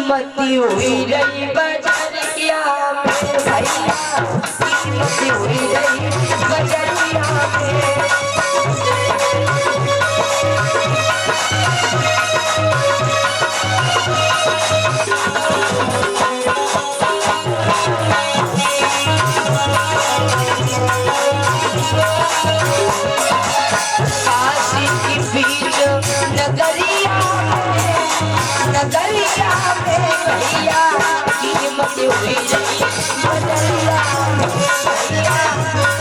कीमत हुई रही बजरिया में भैया, कीमत हुई रही बजरिया में। काशी की बीच नगरिया में भैया, कीमत हुई रही बजरिया में भैया,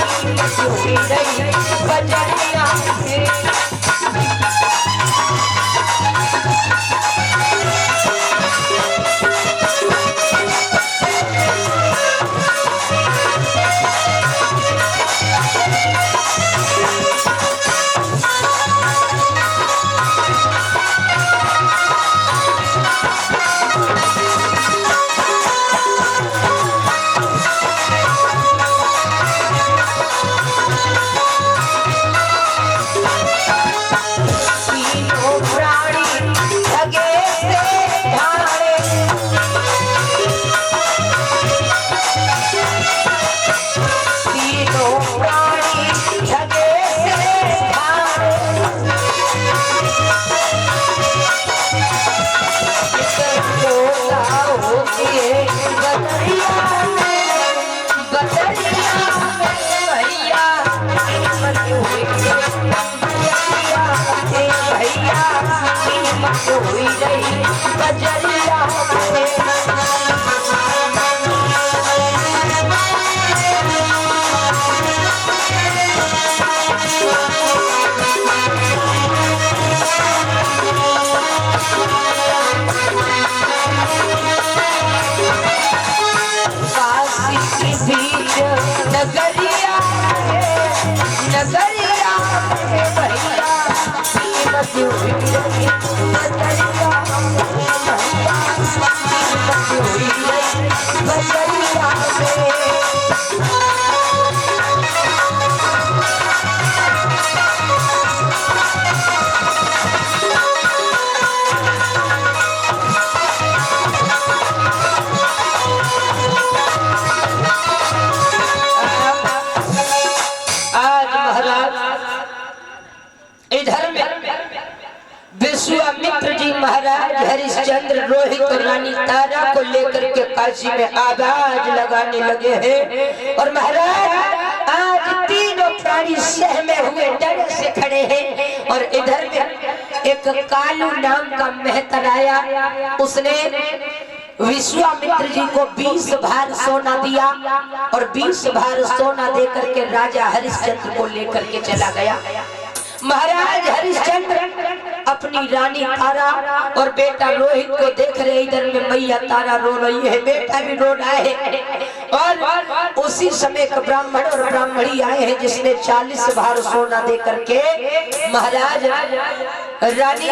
कीमत हुई रही बजरिया में। विश्वामित्र जी महाराज हरिश्चंद्र रोहित और रानी तारा को लेकर के काशी में आवाज लगाने लगे हैं। और महाराज आज तीनों प्राणी सहमे हुए डर से खड़े हैं। और इधर में एक कालू नाम का मेहतर आया, उसने विश्वामित्र जी को 20 भार सोना दिया और 20 भार सोना देकर के राजा हरिश्चंद्र को लेकर के चला गया। महाराज हरिश्चंद्र अपनी रानी तारा और बेटा रोहित को देख रहे, इधर में मैया तारा रो रही है, बेटा भी रो रहा है। और उसी समय एक ब्राह्मण और ब्राह्मणी आए हैं जिसने 40 भार सोना दे करके महाराज रानी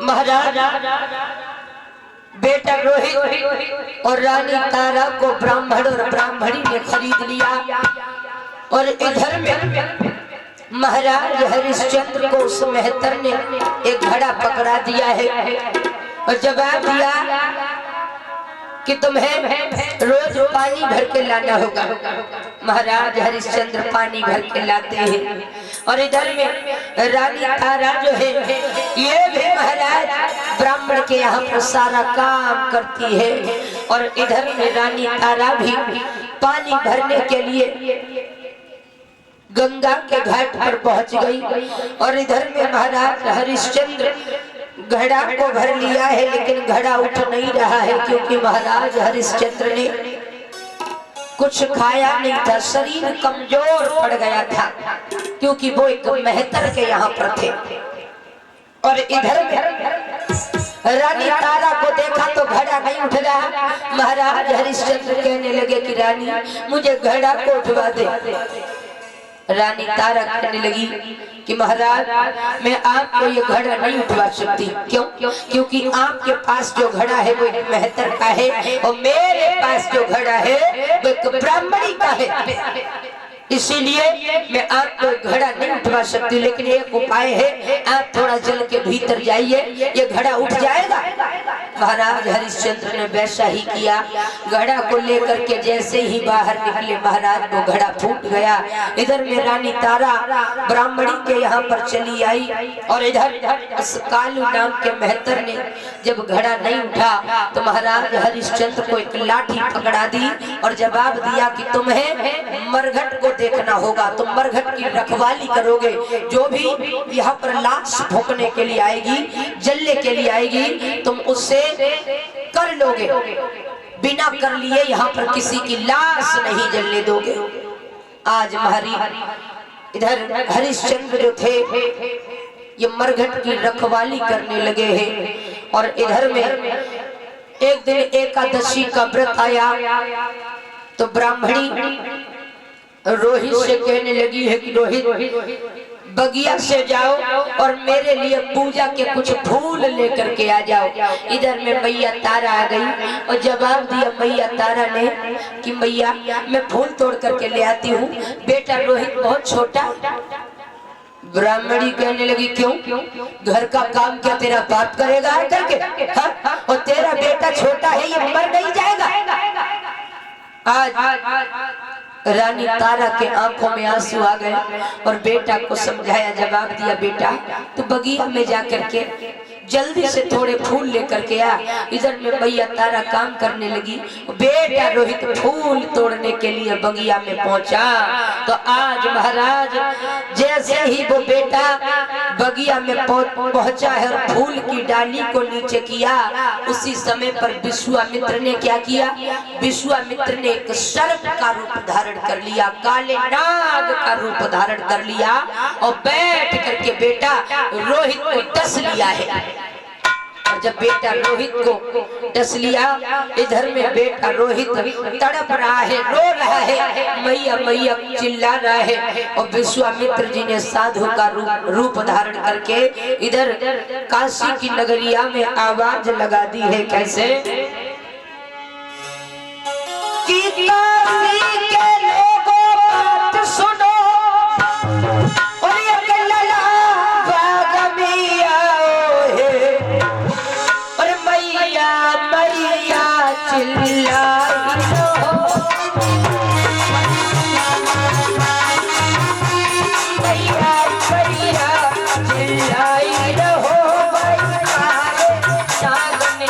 महाराज बेटा रोहित और रानी तारा को ब्राह्मण और ब्राह्मणी ने खरीद लिया। और इधर में महाराज हरिश्चंद्र को उस मेहतर ने एक घड़ा पकड़ा दिया है और जवाब दिया कि तुम्हें रोज पानी भर के लाना होगा। महाराज हरिश्चंद्र पानी भर के लाते हैं। और इधर में रानी तारा जो है ये भी महाराज ब्राह्मण के यहाँ पर सारा काम करती है। और इधर में रानी तारा भी पानी भरने के लिए गंगा के घाट पर पहुंच गई। और इधर में महाराज हरिश्चंद्र घड़ा को भर लिया है, लेकिन घड़ा उठ नहीं रहा है क्योंकि महाराज हरिश्चंद्र ने कुछ खाया नहीं था, शरीर कमजोर पड़ गया था क्योंकि वो एक मेहतर के यहाँ पर थे। और इधर में रानी तारा को देखा तो घड़ा नहीं उठ रहा। महाराज हरिश्चंद्र कहने लगे कि रानी मुझे घड़ा को उठवा दे। रानी तारा कहने लगी कि महाराज मैं आपको ये घड़ा नहीं उठवा सकती। क्यों? क्योंकि आपके पास जो घड़ा है वो एक मेहतर का है और मेरे पास जो घड़ा है वो एक ब्राह्मणी का है, इसीलिए मैं आपको घड़ा नहीं उठवा सकती। लेकिन एक उपाय है, आप थोड़ा जल के भीतर जाइए, ये घड़ा उठ जाएगा। महाराज हरिश्चंद्र ने वैसा ही किया। घड़ा को लेकर के जैसे ही बाहर निकले महाराज को घड़ा फूट गया। इधर में रानी तारा ब्राह्मणी के यहाँ पर चली आई और इधर इस कालू नाम के मेहतर ने जब घड़ा नहीं उठा तो महाराज हरिश्चंद्र को एक लाठी पकड़ा दी और जवाब दिया कि तुम्हें मरघट को देखना होगा, तुम मरघट की रखवाली करोगे। जो भी यहाँ पर लाश भोंकने के लिए आएगी, जलने के लिए आएगी, तुम उससे कर लोगे, बिना कर लिए यहाँ पर किसी की लाश नहीं जलने दोगे। आज महाराज इधर हरिश्चंद्र जो थे ये मरघट की रखवाली करने लगे हैं और इधर में एक दिन एकादशी का व्रत आया तो ब्राह्मणी रोहित से कहने लगी है कि रोहित बगिया से जाओ और मेरे लिए पूजा के कुछ फूल लेकर के आ जाओ। इधर में मैया तारा आ गई और जवाब दिया मैया तारा ने कि मैया मैं फूल तोड़ करके ले आती हूँ, बेटा रोहित बहुत छोटा। ब्राह्मणी कहने लगी क्यों? घर का काम क्या तेरा बाप करेगा करके? हाँ? और तेरा बेटा छोटा है, ये मर नहीं जाएगा। आज रानी तारा के आंखों में आंसू आ गए और बेटा को समझाया, जवाब दिया बेटा तो बगिया में जाकर के जल्दी से थोड़े फूल लेकर के आ। इधर में भैया तारा काम करने लगी, बेटा रोहित फूल तोड़ने के लिए बगिया में पहुंचा। तो आज महाराज जैसे ही वो बेटा बगिया में पहुंचा है और फूल की डाली को नीचे किया, उसी समय पर विश्वामित्र ने क्या किया? विश्वामित्र ने एक सर्प का रूप धारण कर लिया, काले नाग का रूप धारण कर लिया और बैठ करके बेटा रोहित को डस लिया है। और जब बेटा रोहित को डस लिया, इधर में बेटा रोहित तड़प रहा है, रो रहा है, मैया मैया चिल्ला रहा है। और विश्वामित्र जी ने साधु का रूप धारण करके इधर काशी की नगरिया में आवाज लगा दी है। कैसे? कि काशी के लोगों बात सुनो और ये लला बाग में आओ है और मैया मैया चिल्लाई रहो, मैया मैया चिल्लाई रहो, सागने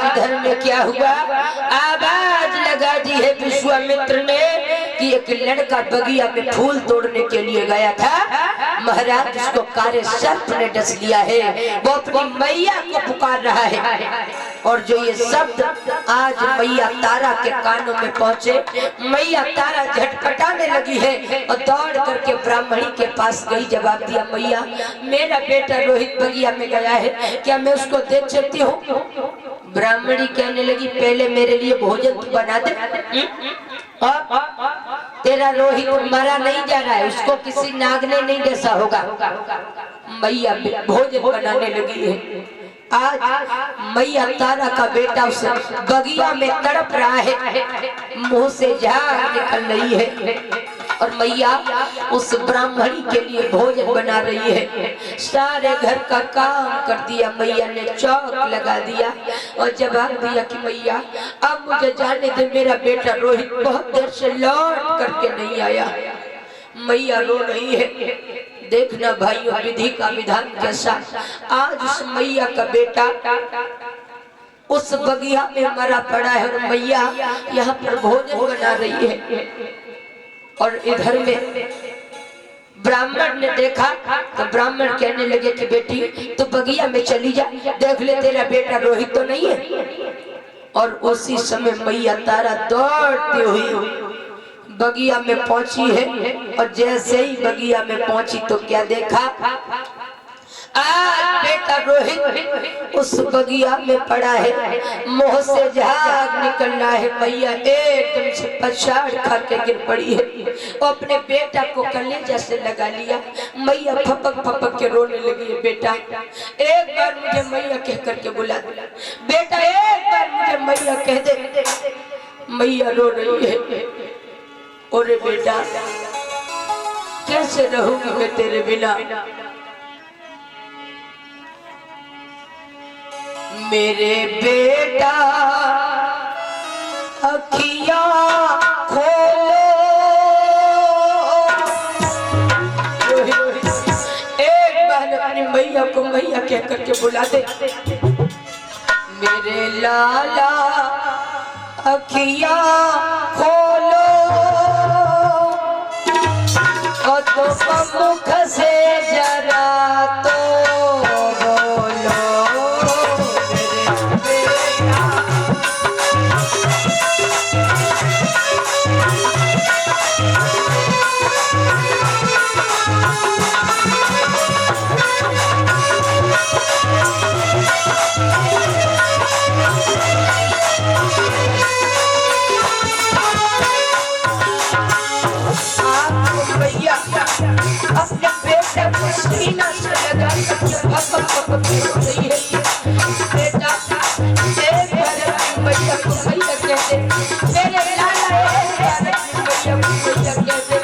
इधर में क्या हुआ? आवाज लगा दी है विश्वामित्र ने कि एक लड़का बगिया में फूल तोड़ने के लिए गया था, महाराज उसको काले सर्प ने डस लिया है, वो अपनी मैया को पुकार रहा है। और जो ये शब्द आज मैया तारा के कानों में पहुंचे, मैया तारा झटपटाने लगी है और दौड़ करके ब्राह्मणी के पास गई। जवाब दिया, मैया मेरा बेटा रोहित बगिया में गया है, क्या मैं उसको देख सकती हूँ? ब्राह्मणी कहने लगी पहले मेरे लिए भोजन बना दे। तेरा रोहित मरा नहीं जा रहा है, उसको किसी नाग ने नहीं डसा होगा। मैया भोजन बनाने लगी है। आज मैया तारा का बेटा उस बगिया में तड़प रहा है, मुंह से झाग निकल रही है और मैया उस ब्राह्मणी के लिए भोजन बना रही है। सारे घर का काम कर दिया, मैया ने चौक लगा दिया और जवाब दिया कि मैया अब मुझे जाने दे, मेरा बेटा रोहित बहुत देर से लौट करके नहीं आया। मैया रो रही है। देखना भाइयों विधि का विधान कैसा। आज उस मैया का बेटा उस बगिया में मरा पड़ा है और मैया यहाँ पर भोजन बना रही है। और इधर में ब्राह्मण ने देखा तो ब्राह्मण कहने लगे कि बेटी तो बगिया में चली जा, देख ले तेरा बेटा रोहित तो नहीं है। और उसी समय मैया तारा दौड़ती हुई बगिया में पहुंची है और जैसे ही बगिया में पहुंची तो क्या देखा, आज बेटा रोहित उस बगिया में पड़ा है, मुंह से झाग निकल रहा है। मैया एकदम से पछाड़ खा के गिर पड़ी है और अपने बेटा को कलेजा से लगा लिया। मैया फपक फपक के रोने लगी है। बेटा एक बार मुझे मैया कह करके बुला दे, बेटा एक बार मुझे मैया कह दे। मैया रो रही है। ओरे बेटा कैसे रहूंगी मैं तेरे बिना, मेरे बेटा अखियां खोलो। एक बार अपनी मैया को मैया कह करके बुला दे। मेरे लाला अखियां खोलो और तो मुख से जरा तो बोलो। अपने बेटे को सीना से लगा रही है। बेटा एक बार मैया को मैया कहते, मेरे लाला मैया को मैया कहते,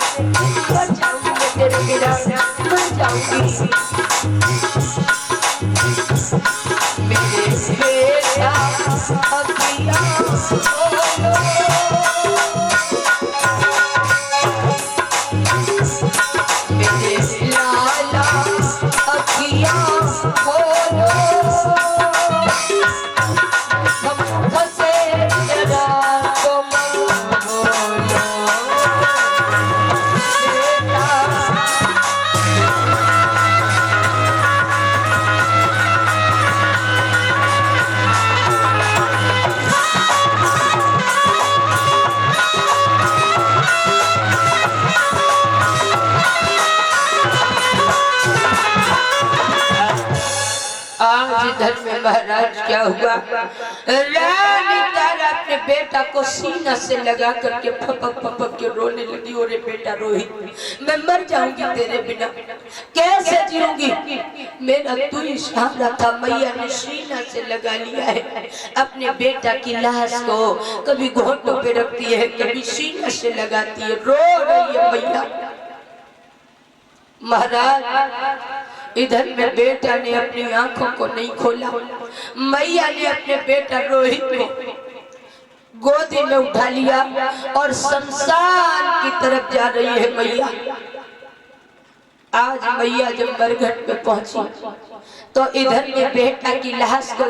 मर जाऊंगी मैं तेरे बिना, मर जाऊंगी। मेरे बेटा अखियां खोलो, लाला अखियां खोलो, मुख से जरा तुम बोलो। आज इधर में महाराज क्या हुआ, रानी तारा अपने बेटा को सीना से लगा करके फपक फपक के रोने लगी। ओरे बेटा रोहित मैं मर जाऊंगी तेरे बिना, कैसे जीऊंगी, मेरा तू ही सहारा था। मैया ने सीना से लगा लिया है अपने बेटा की लाश को, कभी घोटों पे रखती है, कभी सीना से लगाती है, रो रही है मैया। महाराज इधर में बेटा ने अपनी आंखों को नहीं खोला। मैया ने अपने बेटा रोहित को गोदी में उठा लिया और शमशान की तरफ जा रही है मैया। आज मैया जब बरगढ़ पे पहुंची तो इधर में बेटा की लाश को